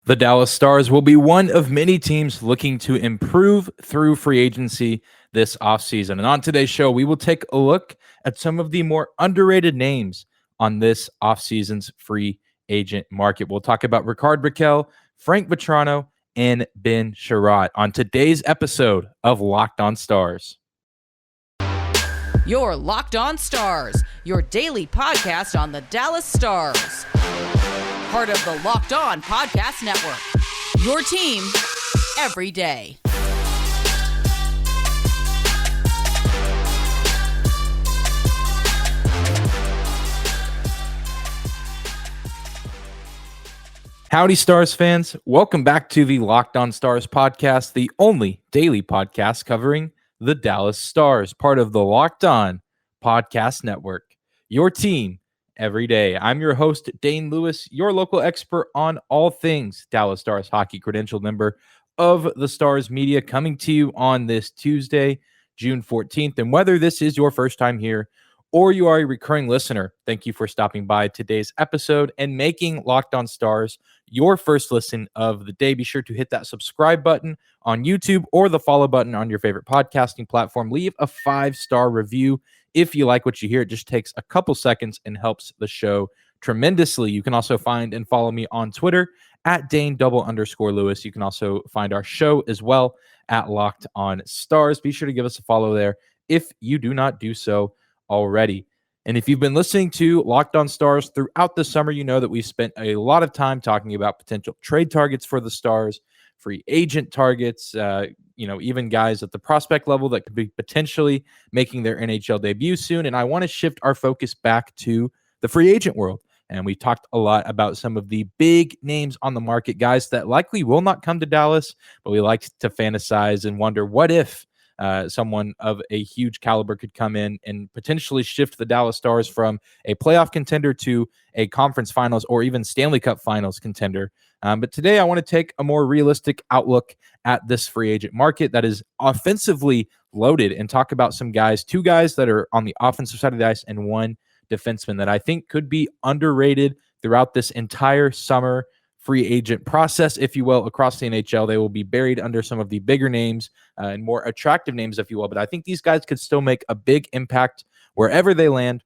The Dallas Stars will be one of many teams looking to improve through free agency this offseason. And on today's show, we will take a look at some of the more underrated names on this offseason's free agent market. We'll talk about Rickard Rakell, Frank Vatrano, and Ben Chiarot on today's episode of Locked On Stars. Your Locked On Stars, your daily podcast on the Dallas Stars. Part of the Locked On Podcast Network, your team every day. Howdy, Stars fans. Welcome back to the Locked On Stars podcast, the only daily podcast covering the Dallas Stars, part of the Locked On Podcast Network, your team every day. I'm your host, Dane Lewis, your local expert on all things Dallas Stars hockey, credentialed member of the Stars Media, coming to you on this Tuesday, June 14th. And whether this is your first time here or you are a recurring listener, thank you for stopping by today's episode and making Locked On Stars your first listen of the day. Be sure to hit that subscribe button on YouTube or the follow button on your favorite podcasting platform. Leave a 5-star review if you like what you hear. It just takes a couple seconds and helps the show tremendously. You can also find and follow me on Twitter at Dane_Lewis. You can also find our show as well at Locked On Stars. Be sure to give us a follow there if you do not do so already. And if you've been listening to Locked On Stars throughout the summer, you know that we've spent a lot of time talking about potential trade targets for the Stars, free agent targets, even guys at the prospect level that could be potentially making their NHL debut soon. And I want to shift our focus back to the free agent world. And we talked a lot about some of the big names on the market, guys that likely will not come to Dallas, but we like to fantasize and wonder, what if someone of a huge caliber could come in and potentially shift the Dallas Stars from a playoff contender to a conference finals or even Stanley Cup finals contender. But today I want to take a more realistic outlook at this free agent market that is offensively loaded and talk about two guys that are on the offensive side of the ice and one defenseman that I think could be underrated throughout this entire summer free agent process, if you will, across the NHL. They will be buried under some of the bigger names and more attractive names, if you will. But I think these guys could still make a big impact wherever they land.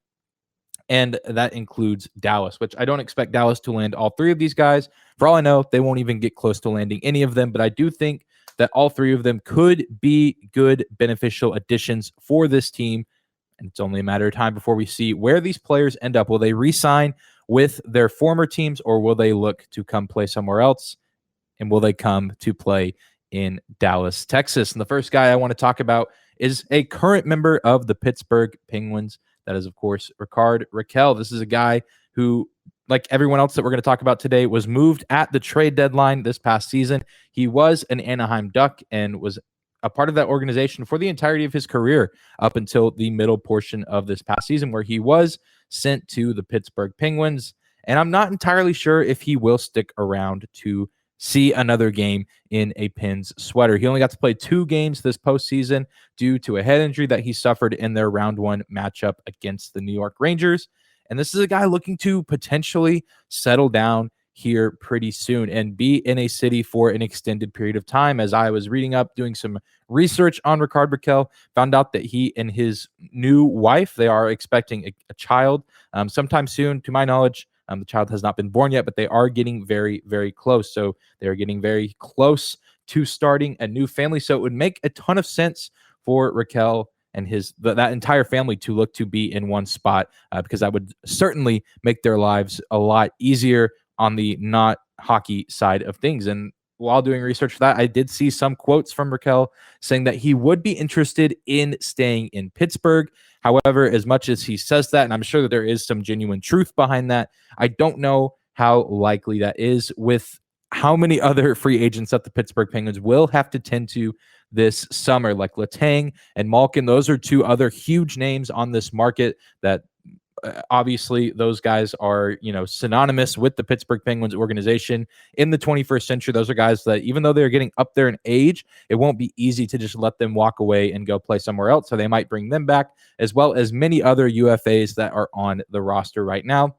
And that includes Dallas, which I don't expect Dallas to land all three of these guys. For all I know, they won't even get close to landing any of them. But I do think that all three of them could be good, beneficial additions for this team. And it's only a matter of time before we see where these players end up. Will they re-sign with their former teams, or will they look to come play somewhere else? And will they come to play in Dallas, Texas? And the first guy I want to talk about is a current member of the Pittsburgh Penguins. That is, of course, Rickard Rakell. This is a guy who, like everyone else that we're going to talk about today, was moved at the trade deadline this past season. He was an Anaheim Duck and was a part of that organization for the entirety of his career up until the middle portion of this past season, where he was sent to the Pittsburgh Penguins. And I'm not entirely sure if he will stick around to see another game in a Pens sweater. He only got to play 2 games this postseason due to a head injury that he suffered in their round 1 matchup against the New York Rangers. And this is a guy looking to potentially settle down here pretty soon and be in a city for an extended period of time. As I was reading up, doing some research on Rickard Rakell, found out that he and his new wife, they are expecting a child sometime soon. To my knowledge, the child has not been born yet, but they are getting very, very close. So they're getting very close to starting a new family. So it would make a ton of sense for Rakell and that entire family to look to be in one spot, because that would certainly make their lives a lot easier on the not hockey side of things. And while doing research for that, I did see some quotes from Rakell saying that he would be interested in staying in Pittsburgh. However, as much as he says that, and I'm sure that there is some genuine truth behind that, I don't know how likely that is with how many other free agents that the Pittsburgh Penguins will have to tend to this summer, like Letang and Malkin. Those are 2 other huge names on this market that obviously those guys are, synonymous with the Pittsburgh Penguins organization in the 21st century. Those are guys that, even though they're getting up there in age, it won't be easy to just let them walk away and go play somewhere else. So they might bring them back, as well as many other UFAs that are on the roster right now.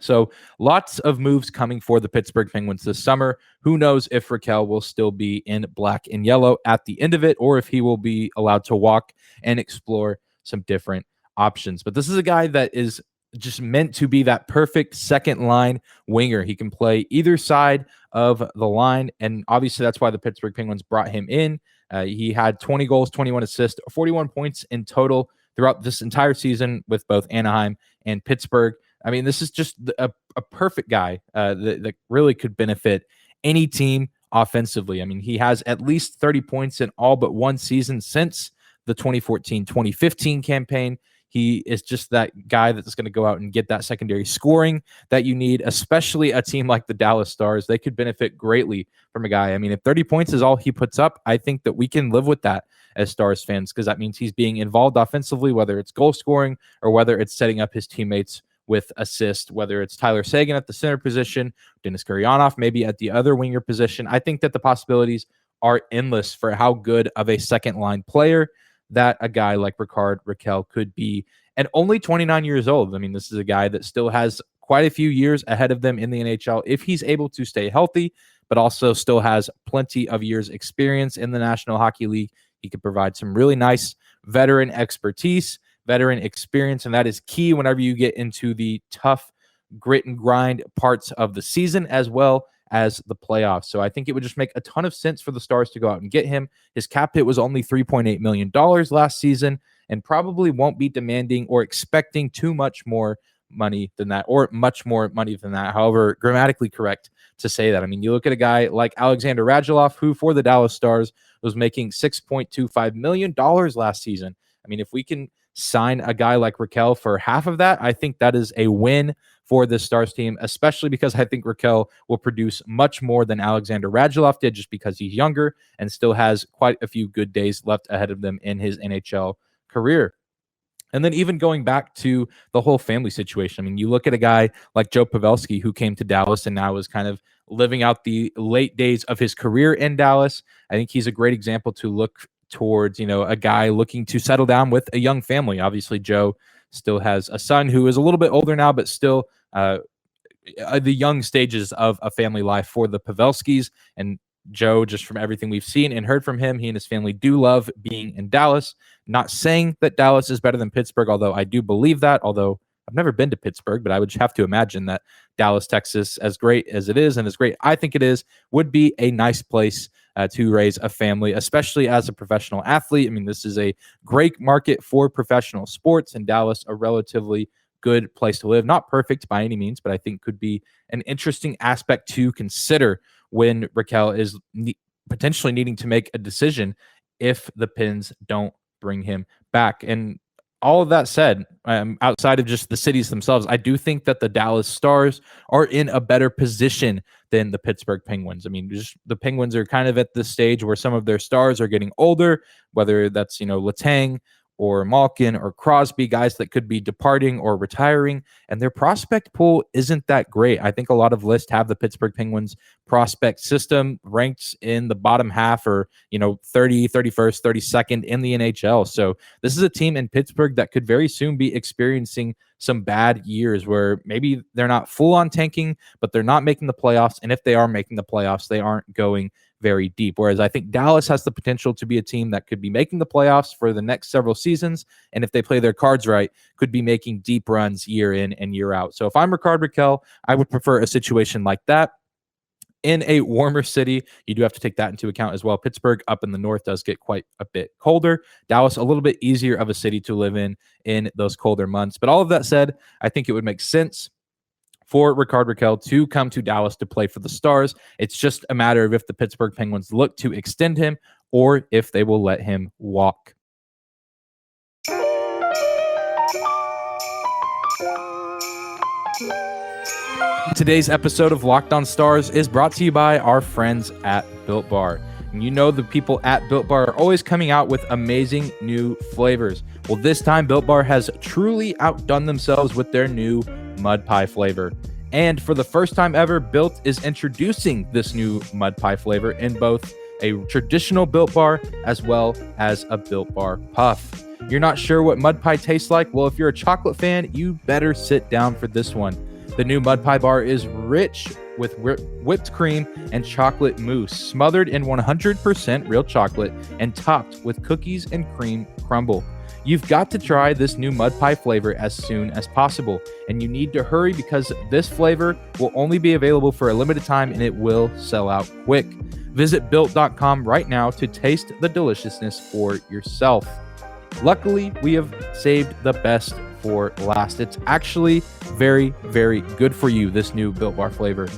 So lots of moves coming for the Pittsburgh Penguins this summer. Who knows if Rakell will still be in black and yellow at the end of it, or if he will be allowed to walk and explore some different options. But this is a guy that is just meant to be that perfect second line winger. He can play either side of the line, and obviously that's why the Pittsburgh Penguins brought him in. He had 20 goals, 21 assists, 41 points in total throughout this entire season with both Anaheim and Pittsburgh. I mean, this is just a perfect guy that really could benefit any team offensively. I mean, he has at least 30 points in all but one season since the 2014-2015 campaign. He is just that guy that's going to go out and get that secondary scoring that you need, especially a team like the Dallas Stars. They could benefit greatly from a guy. I mean, if 30 points is all he puts up, I think that we can live with that as Stars fans, because that means he's being involved offensively, whether it's goal scoring or whether it's setting up his teammates with assist, whether it's Tyler Seguin at the center position, Denis Gurianov maybe at the other winger position. I think that the possibilities are endless for how good of a second line player that a guy like Rickard Rakell could be. And only 29 years old. I mean, this is a guy that still has quite a few years ahead of them in the NHL if he's able to stay healthy, but also still has plenty of years experience in the National Hockey League. He could provide some really nice veteran expertise, veteran experience, and that is key whenever you get into the tough grit and grind parts of the season as well as the playoffs. So I think it would just make a ton of sense for the Stars to go out and get him. His cap hit was only $3.8 million last season and probably won't be demanding or expecting too much more money than that, or much more money than that, however grammatically correct to say that. I mean, you look at a guy like Alexander Radulov, who for the Dallas Stars was making $6.25 million last season. I mean, if we can sign a guy like Rakell for half of that, I think that is a win for the Stars team, especially because I think Rakell will produce much more than Alexander Radulov did, just because he's younger and still has quite a few good days left ahead of them in his NHL career. And then even going back to the whole family situation, I mean, you look at a guy like Joe Pavelski, who came to Dallas and now is kind of living out the late days of his career in Dallas. I think he's a great example to look towards, a guy looking to settle down with a young family. Obviously, Joe still has a son who is a little bit older now, but still the young stages of a family life for the Pavelskis. And Joe, just from everything we've seen and heard from him, he and his family do love being in Dallas. Not saying that Dallas is better than Pittsburgh, although I do believe that, although I've never been to Pittsburgh, but I would have to imagine that Dallas, Texas, as great as it is and as great I think it is, would be a nice place to raise a family, especially as a professional athlete. I mean, this is a great market for professional sports, and Dallas, a relatively good place to live. Not perfect by any means, but I think could be an interesting aspect to consider when Rakell is potentially needing to make a decision if the Pens don't bring him back. And all of that said, outside of just the cities themselves, I do think that the Dallas Stars are in a better position than the Pittsburgh Penguins. I mean, just the Penguins are kind of at this stage where some of their stars are getting older, whether that's, Letang or Malkin or Crosby, guys that could be departing or retiring, and their prospect pool isn't that great. I think a lot of lists have the Pittsburgh Penguins prospect system ranked in the bottom half, or 30, 31st, 32nd in the NHL. So this is a team in Pittsburgh that could very soon be experiencing some bad years where maybe they're not full on tanking, but they're not making the playoffs. And if they are making the playoffs, they aren't going very deep. Whereas I think Dallas has the potential to be a team that could be making the playoffs for the next several seasons. And if they play their cards right, could be making deep runs year in and year out. So if I'm Rickard Rakell, I would prefer a situation like that. In a warmer city, you do have to take that into account as well. Pittsburgh up in the north does get quite a bit colder. Dallas, a little bit easier of a city to live in those colder months. But all of that said, I think it would make sense for Rickard Rakell to come to Dallas to play for the Stars. It's just a matter of if the Pittsburgh Penguins look to extend him or if they will let him walk. Today's episode of Locked On Stars is brought to you by our friends at Built Bar. And the people at Built Bar are always coming out with amazing new flavors. Well, this time Built Bar has truly outdone themselves with their new mud pie flavor. And for the first time ever, Built is introducing this new mud pie flavor in both a traditional Built Bar as well as a Built Bar Puff. You're not sure what mud pie tastes like? Well, if you're a chocolate fan, you better sit down for this one. The new Mud Pie bar is rich with whipped cream and chocolate mousse, smothered in 100% real chocolate and topped with cookies and cream crumble. You've got to try this new Mud Pie flavor as soon as possible, and you need to hurry because this flavor will only be available for a limited time and it will sell out quick. Visit built.com right now to taste the deliciousness for yourself. Luckily, we have saved the best for last. It's actually very, very good for you, this new Built Bar flavor.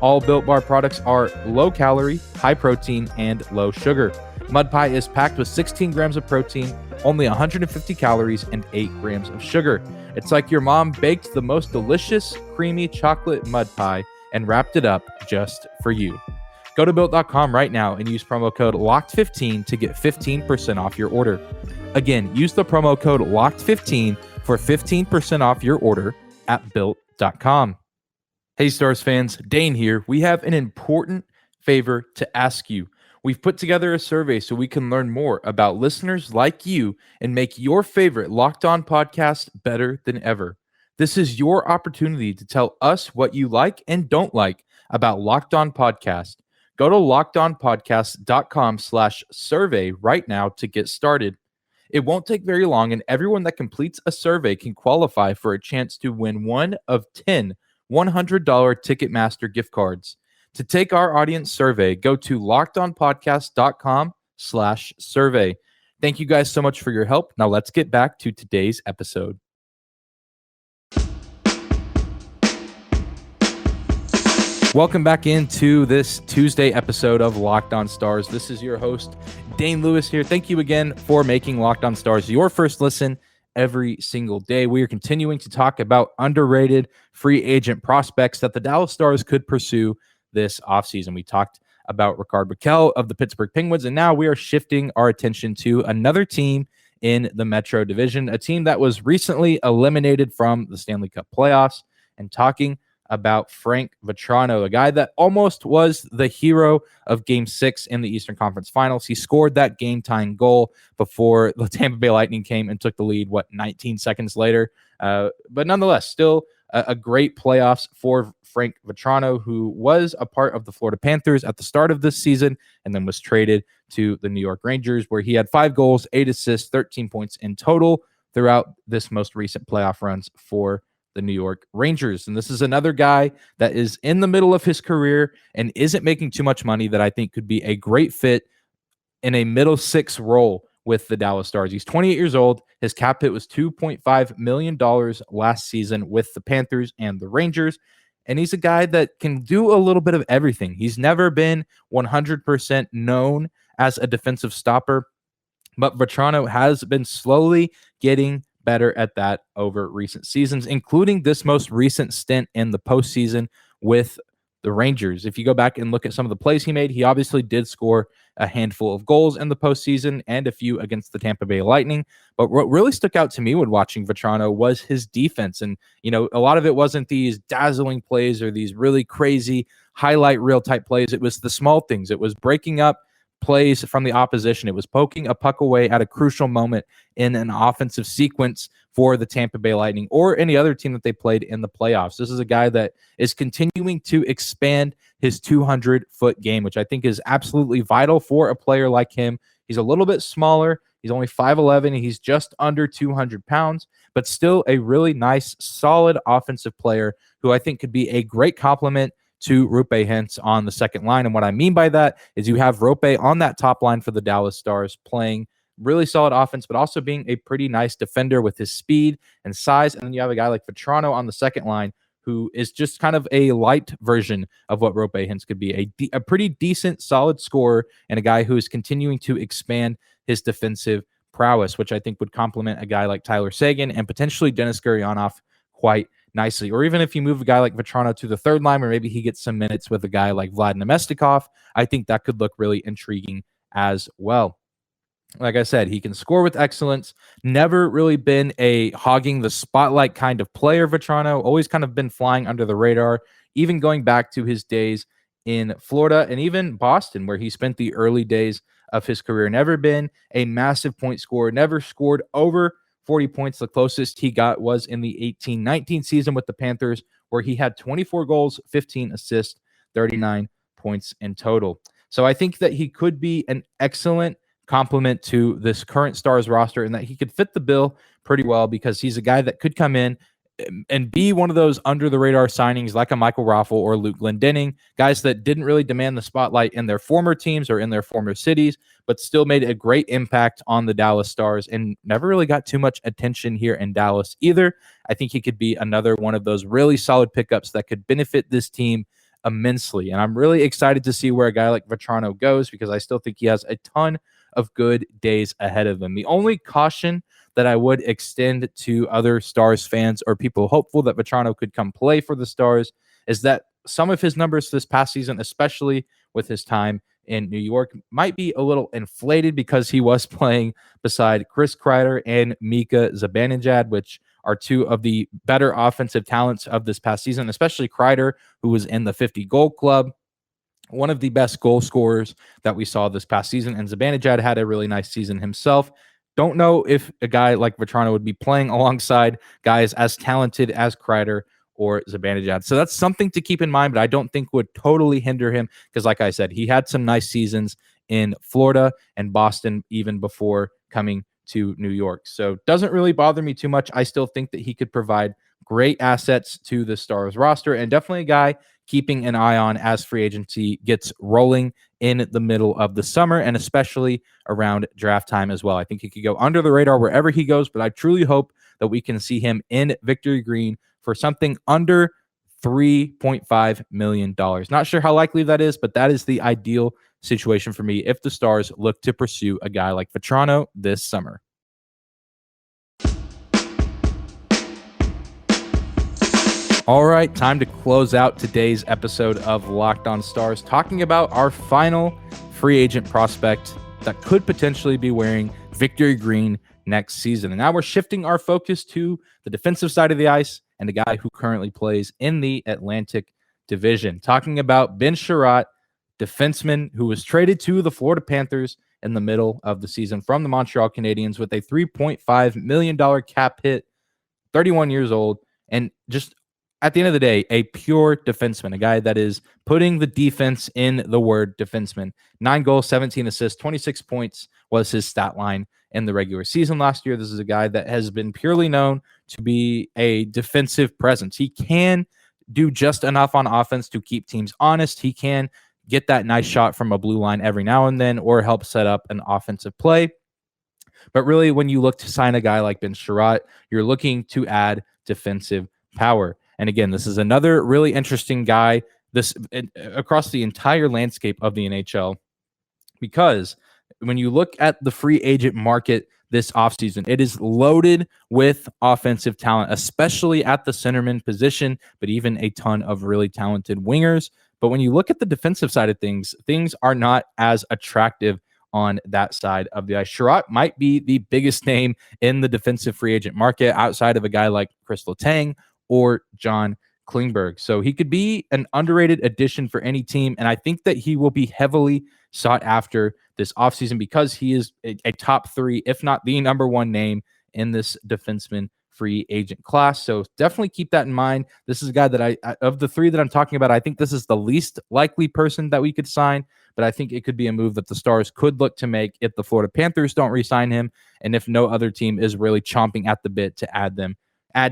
All Built Bar products are low calorie, high protein, and low sugar. Mud Pie is packed with 16 grams of protein, only 150 calories, and 8 grams of sugar. It's like your mom baked the most delicious, creamy chocolate mud pie and wrapped it up just for you. Go to Built.com right now and use promo code LOCKED15 to get 15% off your order. Again, use the promo code LOCKED15 for 15% off your order at Built.com. Hey, Stars fans, Dane here. We have an important favor to ask you. We've put together a survey so we can learn more about listeners like you and make your favorite Locked On podcast better than ever. This is your opportunity to tell us what you like and don't like about Locked On Podcast. Go to lockedonpodcast.com/survey right now to get started. It won't take very long, and everyone that completes a survey can qualify for a chance to win one of 10 $100 Ticketmaster gift cards. To take our audience survey, go to lockedonpodcast.com/survey. Thank you guys so much for your help. Now let's get back to today's episode. Welcome back into this Tuesday episode of Locked On Stars. This is your host, Dane Lewis here. Thank you again for making Locked On Stars your first listen every single day. We are continuing to talk about underrated free agent prospects that the Dallas Stars could pursue this offseason. We talked about Rickard Rakell of the Pittsburgh Penguins, and now we are shifting our attention to another team in the Metro Division, a team that was recently eliminated from the Stanley Cup playoffs, and talking about Frank Vatrano, a guy that almost was the hero of Game 6 in the Eastern Conference Finals. He scored that game-tying goal before the Tampa Bay Lightning came and took the lead, 19 seconds later? But nonetheless, still a great playoffs for Frank Vatrano, who was a part of the Florida Panthers at the start of this season and then was traded to the New York Rangers, where he had 5 goals, 8 assists, 13 points in total throughout this most recent playoff runs for the New York Rangers. And this is another guy that is in the middle of his career and isn't making too much money that I think could be a great fit in a middle six role with the Dallas Stars. He's 28 years old. His cap hit was $2.5 million last season with the Panthers and the Rangers. And he's a guy that can do a little bit of everything. He's never been 100% known as a defensive stopper, but Vatrano has been slowly getting better at that over recent seasons, including this most recent stint in the postseason with the Rangers. If you go back and look at some of the plays he made, he obviously did score a handful of goals in the postseason and a few against the Tampa Bay Lightning. But what really stuck out to me when watching Vatrano was his defense. And, a lot of it wasn't these dazzling plays or these really crazy highlight reel type plays. It was the small things. It was breaking up plays from the opposition. It was poking a puck away at a crucial moment in an offensive sequence for the Tampa Bay Lightning or any other team that they played in the playoffs. This is a guy that is continuing to expand his 200-foot game, which I think is absolutely vital for a player like him. He's a little bit smaller. He's only 5'11", and he's just under 200 pounds, but still a really nice, solid offensive player who I think could be a great complement to Roope Hintz on the second line. And what I mean by that is you have Roope on that top line for the Dallas Stars playing really solid offense, but also being a pretty nice defender with his speed and size. And then you have a guy like Vatrano on the second line who is just kind of a light version of what Roope Hintz could be, a pretty decent, solid scorer, and a guy who is continuing to expand his defensive prowess, which I think would complement a guy like Tyler Seguin and potentially Denis Gurianov quite nicely. Or even if you move a guy like Vatrano to the third line, or maybe he gets some minutes with a guy like Vlad Nemestikov, I think that could look really intriguing as well. Like I said, he can score with excellence. Never really been a hogging the spotlight kind of player, Vatrano. Always kind of been flying under the radar, even going back to his days in Florida and even Boston, where he spent the early days of his career. Never been a massive point scorer. Never scored over 40 points. The closest he got was in the 18-19 season with the Panthers, where he had 24 goals, 15 assists, 39 points in total. So I think that he could be an excellent complement to this current Stars roster and that he could fit the bill pretty well because he's a guy that could come in and be one of those under the radar signings like a Michael Raffl or Luke Glendening, guys that didn't really demand the spotlight in their former teams or in their former cities, but still made a great impact on the Dallas Stars and never really got too much attention here in Dallas either. I think he could be another one of those really solid pickups that could benefit this team immensely. And I'm really excited to see where a guy like Vatrano goes because I still think he has a ton of good days ahead of him. The only caution that I would extend to other Stars fans or people hopeful that Vatrano could come play for the Stars is that some of his numbers this past season, especially with his time in New York, might be a little inflated because he was playing beside Chris Kreider and Mika Zibanejad, which are two of the better offensive talents of this past season, especially Kreider, who was in the 50-goal club, one of the best goal scorers that we saw this past season. And Zibanejad had a really nice season himself. Don't know if a guy like Vatrano would be playing alongside guys as talented as Kreider or Zibanejad. So that's something to keep in mind, but I don't think would totally hinder him because, like I said, he had some nice seasons in Florida and Boston even before coming to New York. So doesn't really bother me too much. I still think that he could provide great assets to the Stars roster and definitely a guy keeping an eye on as free agency gets rolling in the middle of the summer and especially around draft time as well. I think he could go under the radar wherever he goes, but I truly hope that we can see him in Victory Green for something under $3.5 million. Not sure how likely that is, but that is the ideal situation for me if the Stars look to pursue a guy like Vatrano this summer. All right, time to close out today's episode of Locked On Stars, talking about our final free agent prospect that could potentially be wearing Victory Green next season. And now we're shifting our focus to the defensive side of the ice and a guy who currently plays in the Atlantic Division. Talking about Ben Chiarot, defenseman who was traded to the Florida Panthers in the middle of the season from the Montreal Canadiens with a $3.5 million cap hit, 31 years old, and just at the end of the day, a pure defenseman, a guy that is putting the defense in the word defenseman. 9 goals, 17 assists, 26 points was his stat line in the regular season last year. This is a guy that has been purely known to be a defensive presence. He can do just enough on offense to keep teams honest. He can get that nice shot from a blue line every now and then or help set up an offensive play. But really, when you look to sign a guy like Ben Chiarot, you're looking to add defensive power. And again, this is another really interesting guy across the entire landscape of the NHL, because when you look at the free agent market this offseason, it is loaded with offensive talent, especially at the centerman position, but even a ton of really talented wingers. But when you look at the defensive side of things, things are not as attractive on that side of the ice. Chiarot might be the biggest name in the defensive free agent market outside of a guy like Chris Letang or John Klingberg. So he could be an underrated addition for any team, and I think that he will be heavily sought after this offseason because he is a top 3, if not the number 1 name in this defenseman free agent class. So definitely keep that in mind. This is a guy that of the 3 that I'm talking about, I think this is the least likely person that we could sign, but I think it could be a move that the Stars could look to make if the Florida Panthers don't re-sign him and if no other team is really chomping at the bit to add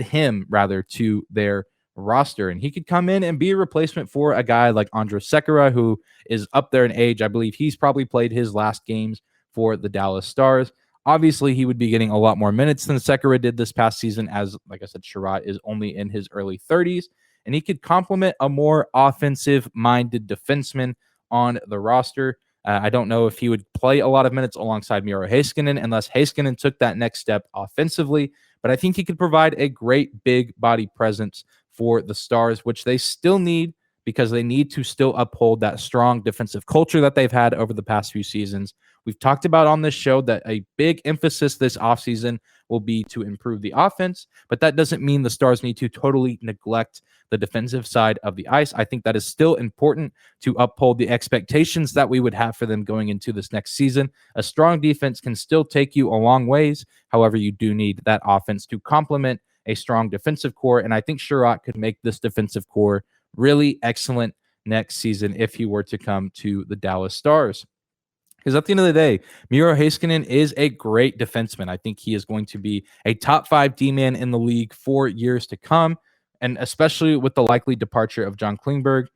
him to their roster. And he could come in and be a replacement for a guy like Andres Sekera, who is up there in age. I believe he's probably played his last games for the Dallas Stars. Obviously, he would be getting a lot more minutes than Sekera did this past season, as, like I said, Chiarot is only in his early 30s, and he could complement a more offensive-minded defenseman on the roster. I don't know if he would play a lot of minutes alongside Miro Heiskanen unless Heiskanen took that next step offensively, but I think he could provide a great big body presence for the Stars, which they still need because they need to still uphold that strong defensive culture that they've had over the past few seasons. We've talked about on this show that a big emphasis this offseason will be to improve the offense, but that doesn't mean the Stars need to totally neglect the defensive side of the ice. I think that is still important to uphold the expectations that we would have for them going into this next season. A strong defense can still take you a long ways. However, you do need that offense to complement a strong defensive core. And I think Chiarot could make this defensive core really excellent next season if he were to come to the Dallas Stars. Because at the end of the day, Miro Heiskanen is a great defenseman. I think he is going to be a top 5 D-man in the league for years to come. And especially with the likely departure of John Klingberg,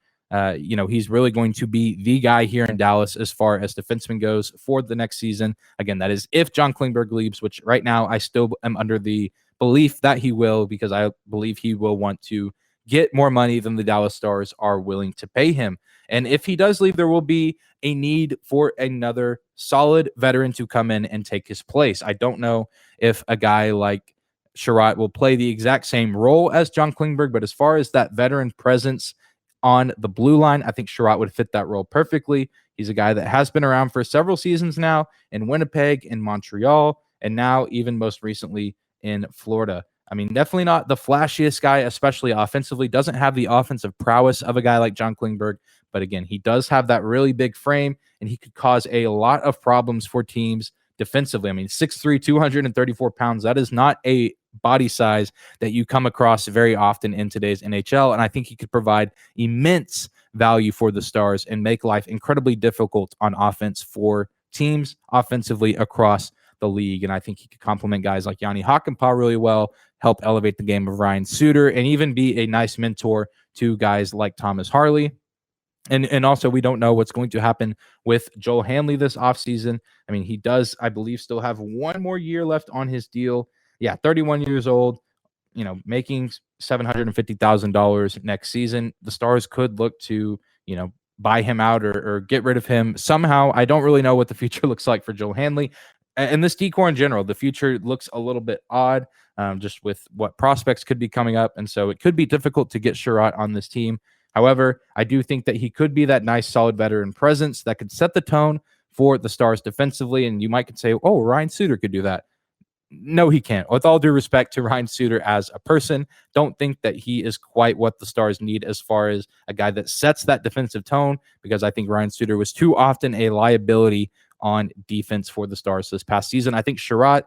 he's really going to be the guy here in Dallas as far as defenseman goes for the next season. Again, that is if John Klingberg leaves, which right now I still am under the belief that he will, because I believe he will want to get more money than the Dallas Stars are willing to pay him. And if he does leave, there will be a need for another solid veteran to come in and take his place. I don't know if a guy like Chiarot will play the exact same role as John Klingberg, but as far as that veteran presence on the blue line, I think Chiarot would fit that role perfectly. He's a guy that has been around for several seasons now in Winnipeg, in Montreal, and now even most recently in Florida. I mean, definitely not the flashiest guy, especially offensively. Doesn't have the offensive prowess of a guy like John Klingberg. But again, he does have that really big frame, and he could cause a lot of problems for teams defensively. I mean, 6'3", 234 pounds. That is not a body size that you come across very often in today's NHL. And I think he could provide immense value for the Stars and make life incredibly difficult on offense for teams offensively across the league. And I think he could complement guys like Yanni Hakanpää really well, help elevate the game of Ryan Suter, and even be a nice mentor to guys like Thomas Harley. And also, we don't know what's going to happen with Joel Hanley this offseason. I mean, he does, I believe, still have one more year left on his deal. Yeah, 31 years old, making $750,000 next season. The Stars could look to, buy him out or get rid of him somehow. I don't really know what the future looks like for Joel Hanley. And this decor in general, the future looks a little bit odd, just with what prospects could be coming up. And so it could be difficult to get Chiarot on this team. However, I do think that he could be that nice, solid veteran presence that could set the tone for the Stars defensively. And you might could say, oh, Ryan Suter could do that. No, he can't. With all due respect to Ryan Suter as a person, don't think that he is quite what the Stars need as far as a guy that sets that defensive tone, because I think Ryan Suter was too often a liability on defense for the Stars this past season. I think Chiarot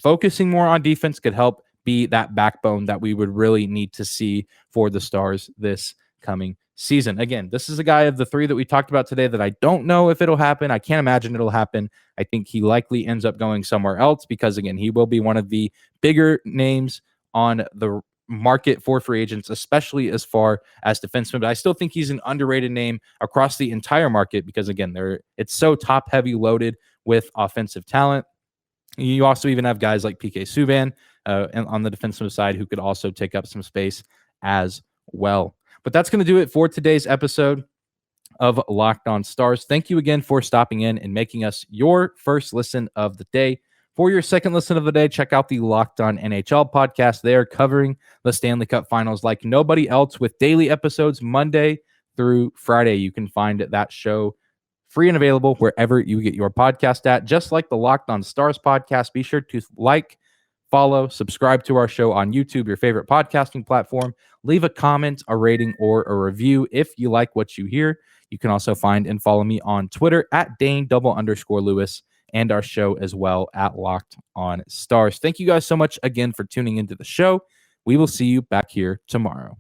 focusing more on defense could help be that backbone that we would really need to see for the Stars this coming season. Again, this is a guy of the 3 that we talked about today that I don't know if it'll happen. I can't imagine it'll happen. I think he likely ends up going somewhere else because, again, he will be one of the bigger names on the market for free agents, especially as far as defensemen. But I still think he's an underrated name across the entire market because, again, it's so top-heavy loaded with offensive talent. You also even have guys like PK Subban on the defensive side who could also take up some space as well. But that's going to do it for today's episode of Locked On Stars. Thank you again for stopping in and making us your first listen of the day. For your second listen of the day, check out the Locked On NHL podcast. They are covering the Stanley Cup Finals like nobody else, with daily episodes Monday through Friday. You can find that show free and available wherever you get your podcast at. Just like the Locked On Stars podcast, be sure to like, follow, subscribe to our show on YouTube, your favorite podcasting platform. Leave a comment, a rating, or a review if you like what you hear. You can also find and follow me on Twitter at Dane_Lewis and our show as well at Locked On Stars. Thank you guys so much again for tuning into the show. We will see you back here tomorrow.